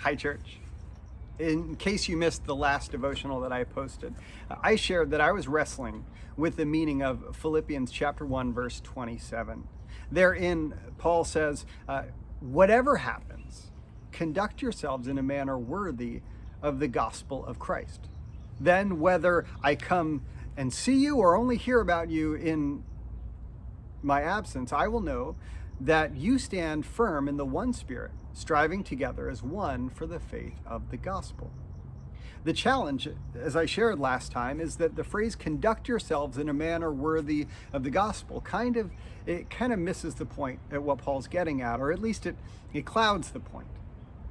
Hi, church. In case you missed the last devotional that I posted, I shared that I was wrestling with the meaning of Philippians chapter 1, verse 27. Therein, Paul says, whatever happens, conduct yourselves in a manner worthy of the gospel of Christ. Then whether I come and see you or only hear about you in my absence, I will know that you stand firm in the one Spirit, striving together as one for the faith of the gospel. The challenge, as I shared last time, is that the phrase conduct yourselves in a manner worthy of the gospel kind of misses the point at what Paul's getting at, or at least it clouds the point.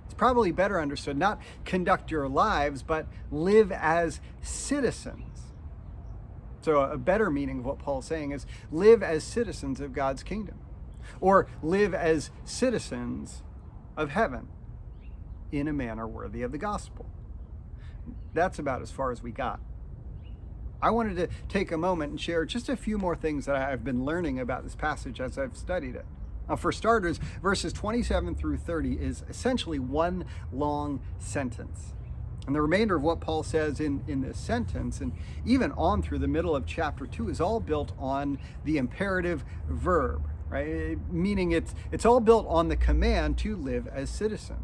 It's probably better understood, not conduct your lives, but live as citizens. So a better meaning of what Paul's saying is live as citizens of God's kingdom, or live as citizens of heaven in a manner worthy of the gospel. That's about as far as we got. I wanted to take a moment and share just a few more things that I've been learning about this passage as I've studied it. Now, for starters, verses 27 through 30 is essentially one long sentence. And the remainder of what Paul says in this sentence, and even on through the middle of chapter 2, is all built on the imperative verb, right? Meaning it's all built on the command to live as citizens.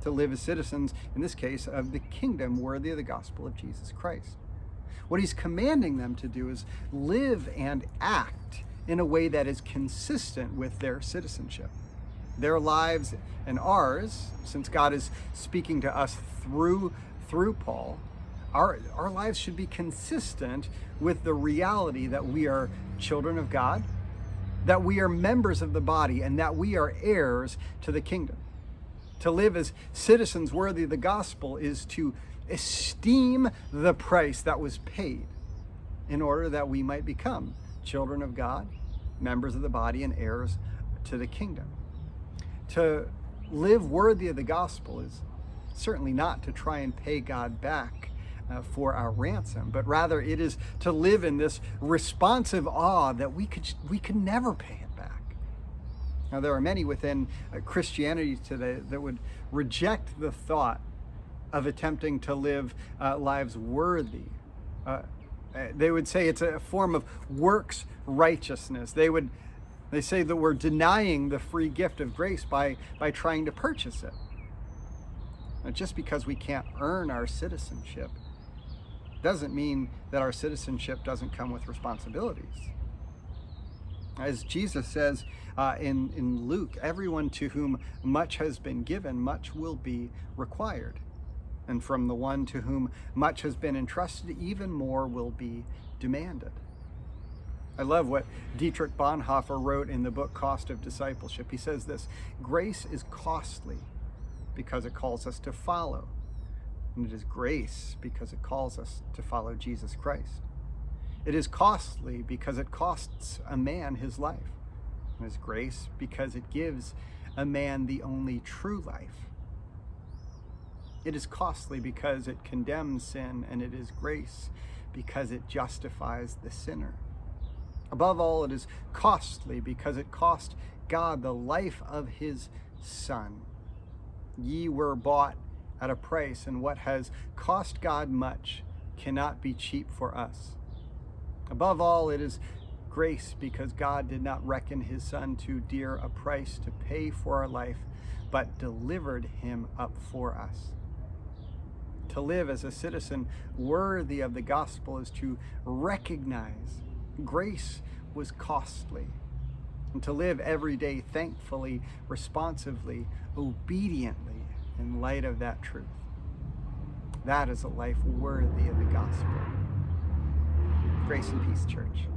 To live as citizens, in this case, of the kingdom worthy of the gospel of Jesus Christ. What he's commanding them to do is live and act in a way that is consistent with their citizenship. Their lives and ours, since God is speaking to us through Paul, our lives should be consistent with the reality that we are children of God, that we are members of the body, and that we are heirs to the kingdom. To live as citizens worthy of the gospel is to esteem the price that was paid in order that we might become children of God, members of the body, and heirs to the kingdom. To live worthy of the gospel is certainly not to try and pay God back for our ransom, but rather it is to live in this responsive awe that we could never pay it back. Now, there are many within Christianity today that would reject the thought of attempting to live lives worthy. They would say it's a form of works righteousness. They say that we're denying the free gift of grace by trying to purchase it. Now, just because we can't earn our citizenship doesn't mean that our citizenship doesn't come with responsibilities. As Jesus says in Luke, everyone to whom much has been given, much will be required. And from the one to whom much has been entrusted, even more will be demanded. I love what Dietrich Bonhoeffer wrote in the book Cost of Discipleship. He says this: grace is costly because it calls us to follow. And it is grace because it calls us to follow Jesus Christ. It is costly because it costs a man his life. And it is grace because it gives a man the only true life. It is costly because it condemns sin, and it is grace because it justifies the sinner. Above all, it is costly because it cost God the life of his Son. Ye were bought at a price, and what has cost God much cannot be cheap for us. Above all, it is grace because God did not reckon his Son too dear a price to pay for our life, but delivered him up for us. To live as a citizen worthy of the gospel is to recognize grace was costly, and to live every day thankfully, responsively, obediently in light of that truth. That is a life worthy of the gospel. Grace and peace, church.